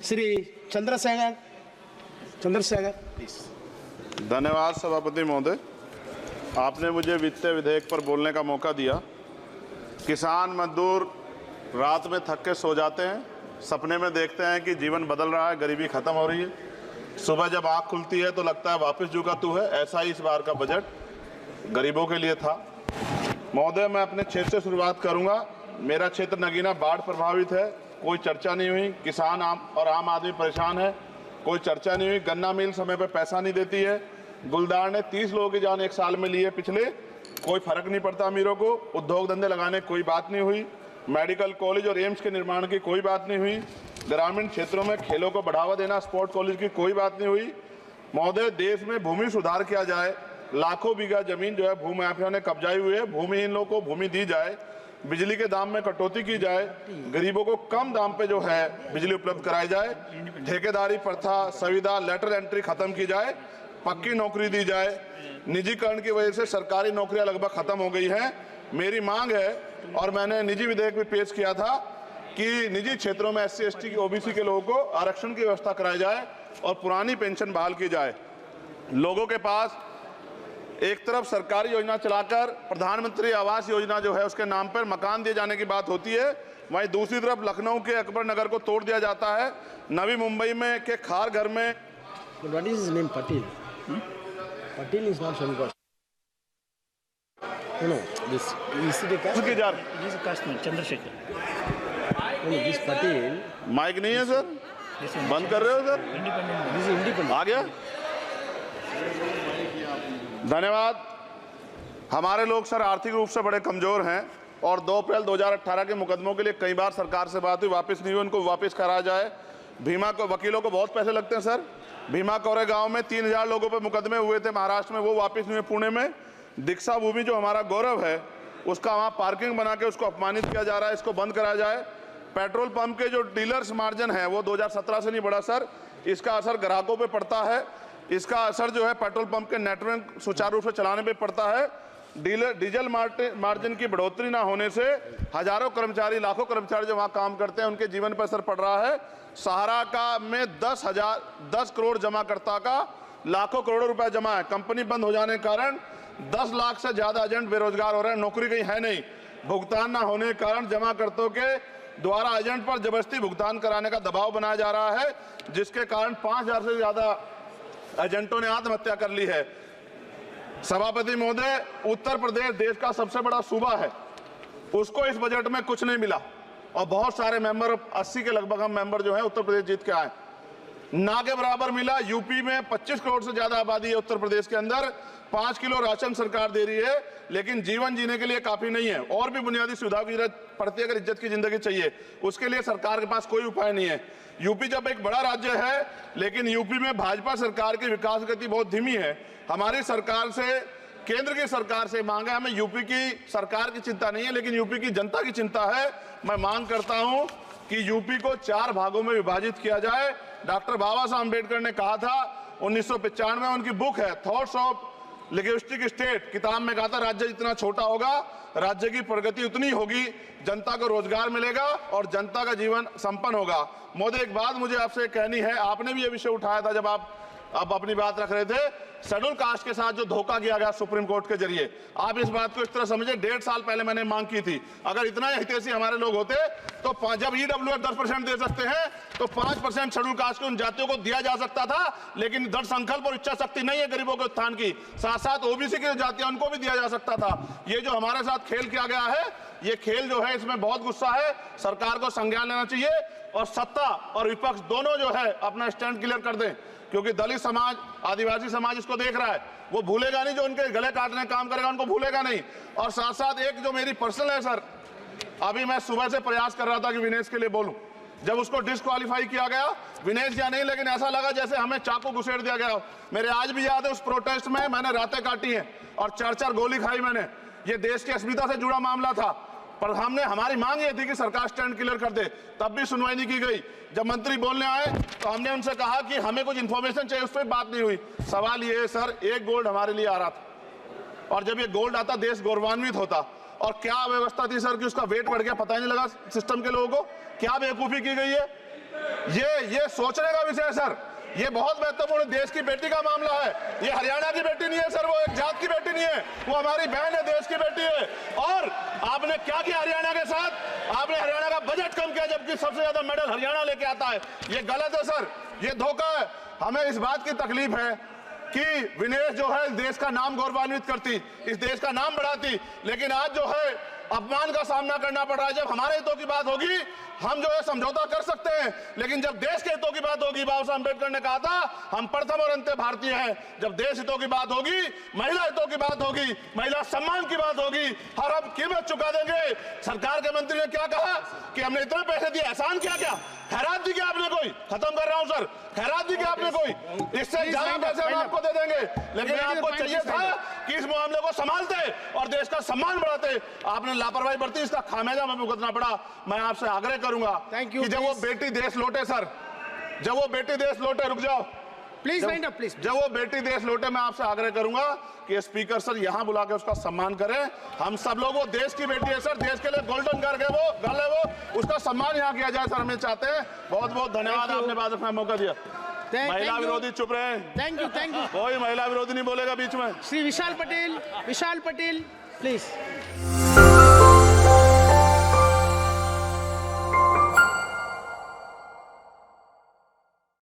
Shri Chandrashekhar please. धन्यवाद सभापति महोदय, आपने मुझे वित्तीय विधेयक पर बोलने का मौका दिया। किसान मजदूर रात में थक के सो जाते हैं, सपने में देखते हैं कि जीवन बदल रहा है, गरीबी खत्म हो रही है। सुबह जब आँख खुलती है तो लगता है वापस झुका तू है। ऐसा ही इस बार का बजट गरीबों के लिए था। महोदय, मैं अपने क्षेत्र से शुरुआत करूंगा। मेरा क्षेत्र नगीना बाढ़ प्रभावित है, कोई चर्चा नहीं हुई। किसान आम आदमी परेशान है, कोई चर्चा नहीं हुई। गन्ना मिल समय पर पैसा नहीं देती है। गुलदार ने 30 लोगों की जान एक साल में लिए पिछले, कोई फर्क नहीं पड़ता अमीरों को। उद्योग धंधे लगाने कोई बात नहीं हुई। मेडिकल कॉलेज और एम्स के निर्माण की कोई बात नहीं हुई। ग्रामीण क्षेत्रों में खेलों को बढ़ावा देना, स्पोर्ट कॉलेज की कोई बात नहीं हुई। महोदय, देश में भूमि सुधार किया जाए। लाखों बीघा जमीन जो है भूमाफिया ने कब्जाई हुई है, भूमिहीन लोगों को भूमि दी जाए। बिजली के दाम में कटौती की जाए, गरीबों को कम दाम पे जो है बिजली उपलब्ध कराई जाए। ठेकेदारी प्रथा, संविदा, लेटर एंट्री खत्म की जाए, पक्की नौकरी दी जाए। निजीकरण की वजह से सरकारी नौकरियां लगभग खत्म हो गई हैं। मेरी मांग है, और मैंने निजी विधेयक भी पेश किया था, कि निजी क्षेत्रों में SC ST की OBC के लोगों को आरक्षण की व्यवस्था कराई जाए और पुरानी पेंशन बहाल की जाए। लोगों के पास एक तरफ सरकारी योजना चलाकर प्रधानमंत्री आवास योजना जो है उसके नाम पर मकान दिए जाने की बात होती है, वहीं दूसरी तरफ लखनऊ के अकबर नगर को तोड़ दिया जाता है। नवी मुंबई में के खार घर में What is his name? Patil. Patil is not Shankar. No, this is the caste. की जा This is Kashmir, Chandrasekhar. No, this Patil. Mic नहीं है सर, This one, बंद कर रहे हो सर? independent. This is independent. आ गया। धन्यवाद। हमारे लोग सर आर्थिक रूप से बड़े कमजोर हैं और 2 अप्रैल 2018 के मुकदमों के लिए कई बार सरकार से बात हुई, वापस नहीं हुई। उनको वापस करा जाए। भीमा को वकीलों को बहुत पैसे लगते हैं सर। भीमा कोरे गांव में 3000 लोगों पे मुकदमे हुए थे महाराष्ट्र में, वो वापस नहीं हुए। पुणे में दीक्षा भूमि जो हमारा गौरव है, उसका वहाँ पार्किंग बना के उसको अपमानित किया जा रहा है, इसको बंद कराया जाए। पेट्रोल पंप के जो डीलर्स मार्जिन है वो 2017 से नहीं बढ़ा सर, इसका असर ग्राहकों पे पड़ता है। इसका असर जो है पेट्रोल पंप के नेटवर्क सुचारू रूप से चलाने पे पड़ता है। डीजल मार्जिन की बढ़ोतरी ना होने से हजारों कर्मचारी, लाखों कर्मचारी जो वहाँ काम करते हैं उनके जीवन पर असर पड़ रहा है। सहारा का में 10 करोड़ जमाकर्ता का लाखों करोड़ों रुपए जमा है। कंपनी बंद हो जाने के कारण 10 लाख से ज्यादा एजेंट बेरोजगार हो रहे हैं, नौकरी कहीं है नहीं। भुगतान ना होने के कारण जमाकर्ताओं के द्वारा एजेंट पर जबरदस्ती भुगतान कराने का दबाव बनाया जा रहा है, जिसके कारण 5000 से ज्यादा एजेंटों ने आत्महत्या कर ली है। सभापति महोदय, उत्तर प्रदेश देश का सबसे बड़ा सूबा है, उसको इस बजट में कुछ नहीं मिला और बहुत सारे मेंबर, 80 के लगभग हम मेंबर जो है उत्तर प्रदेश जीत के आए, ना के बराबर मिला। यूपी में 25 करोड़ से ज्यादा आबादी है उत्तर प्रदेश के अंदर, 5 किलो राशन सरकार दे रही है, लेकिन जीवन जीने के लिए काफी नहीं है। और भी बुनियादी सुविधाओं की जरूरत पड़ती है। अगर इज्जत की जिंदगी चाहिए, उसके लिए सरकार के पास कोई उपाय नहीं है। यूपी जब एक बड़ा राज्य है, लेकिन यूपी में भाजपा सरकार की विकास गति बहुत धीमी है। हमारी सरकार से, केंद्र की सरकार से मांग है, हमें यूपी की सरकार की चिंता नहीं है, लेकिन यूपी की जनता की चिंता है। मैं मांग करता हूं कि यूपी को 4 भागों में विभाजित किया जाए। डॉक्टर बाबा साहब अम्बेडकर ने कहा था 1995 में, उनकी बुक है थॉट्स ऑफ लिंग्विस्टिक स्टेट, किताब में कहा था राज्य जितना छोटा होगा राज्य की प्रगति उतनी होगी, जनता को रोजगार मिलेगा और जनता का जीवन संपन्न होगा। मोदी, एक बात मुझे आपसे कहनी है, आपने भी ये विषय उठाया था जब आप अपनी बात रख रहे थे, शेड्यूल कास्ट के साथ जो धोखा किया गया सुप्रीम कोर्ट के जरिए, आप इस बात को इस तरह समझे। 1.5 साल पहले मैंने मांग की थी, अगर इतना हितैषी हमारे लोग होते तो जब EWF 10% दे सकते हैं तो 5% शेड्यूल कास्ट के उन जातियों को दिया जा सकता था, लेकिन दृढ़ संकल्प और इच्छा शक्ति नहीं है गरीबों के उत्थान की। साथ साथ OBC की जातियां, उनको भी दिया जा सकता था। ये जो हमारे साथ खेल किया गया है, ये खेल जो है इसमें बहुत गुस्सा है, सरकार को संज्ञान लेना चाहिए और सत्ता और विपक्ष दोनों जो है अपना स्टैंड क्लियर कर दें, क्योंकि दलित समाज, आदिवासी समाज इसको देख रहा है, वो भूलेगा नहीं। जो उनके गले काटने का काम करेगा उनको भूलेगा नहीं। और साथ साथ एक जो मेरी पर्सनल है सर, अभी मैं सुबह से प्रयास कर रहा था कि विनेश के लिए बोलूं, जब उसको डिस्क्वालीफाई किया गया, विनेश या नहीं, लेकिन ऐसा लगा जैसे हमें चाकू घुसेड़ दिया गया। मेरे आज भी याद है उस प्रोटेस्ट में मैंने रातें काटी हैं और 4-4 गोली खाई मैंने। ये देश की अस्मिता से जुड़ा मामला था, पर हमारी मांग ये थी कि सरकार स्टैंड क्लियर कर दे, तब भी सुनवाई नहीं की गई। जब मंत्री बोलने आए तो हमने उनसे कहा कि हमें कुछ इंफॉर्मेशन चाहिए, उस पर बात नहीं हुई। सवाल ये है सर, 1 गोल्ड हमारे लिए आ रहा था, और जब ये गोल्ड आता देश गौरवान्वित होता। और क्या व्यवस्था थी सर कि उसका वेट बढ़ गया, पता ही नहीं लगा सिस्टम के लोगों को। क्या बेवकूफी की गई है, ये सोचने का विषय है सर। ये बहुत महत्वपूर्ण देश की बेटी का मामला है। ये हरियाणा की बेटी नहीं है सर, वो एक जात की बेटी नहीं है, वो हमारी बहन है, देश की बेटी है। और आपने क्या किया हरियाणा के साथ? आपने हरियाणा का बजट कम किया, जबकि सबसे ज्यादा मेडल हरियाणा लेके आता है। ये गलत है सर, ये धोखा है। हमें इस बात की तकलीफ है कि विनेश जो है देश का नाम गौरवान्वित करती, इस देश का नाम बढ़ाती, लेकिन आज जो है अपमान का सामना करना पड़ रहा है। जब हमारे हितों की बात होगी हम जो है समझौता कर सकते हैं, लेकिन जब देश के हितों की बात होगी, बाबा साहब अम्बेडकर ने कहा था हम प्रथम और अंत्य भारतीय हैं। जब देश हितों की बात होगी, महिला हितों की बात होगी, महिला सम्मान की बात होगी, हर हम कीमत चुका देंगे। सरकार के मंत्री ने क्या कहा कि हमने इतने पैसे दिए, एहसान किया क्या? खैरात दी क्या आपने कोई? खत्म कर रहा हूं सर, खैरात दी क्या आपने कोई? इससे ज्यादा पैसे हम आपको दे देंगे, लेकिन आपको चाहिए था कि इस मामले को संभालते और देश का सम्मान बढ़ाते। आपने लापरवाही बरती, इसका खामियाजा हमें भुगतना पड़ा। मैं आपसे आग्रह करूंगा कि जब वो बेटी देश लौटे सर, जब वो बेटी देश लौटे, रुक जाओ प्लीज वाइंड अप प्लीज। जब वो बेटी देश लौटे, मैं आपसे आग्रह करूंगा कि स्पीकर सर यहां बुला के उसका सम्मान करें। हम सब लोग, वो देश की बेटी है सर, देश के लिए गोल्डन गर्ल है वो, गर्ल है वो, उसका सम्मान यहां किया जाए सर, हम ये चाहते हैं। बहुत बहुत धन्यवाद, आपने बात रखने का मौका दिया। महिला विरोधी चुप रहे। थैंक यू कोई महिला विरोधी नहीं बोलेगा बीच में। श्री विशाल पटेल प्लीज।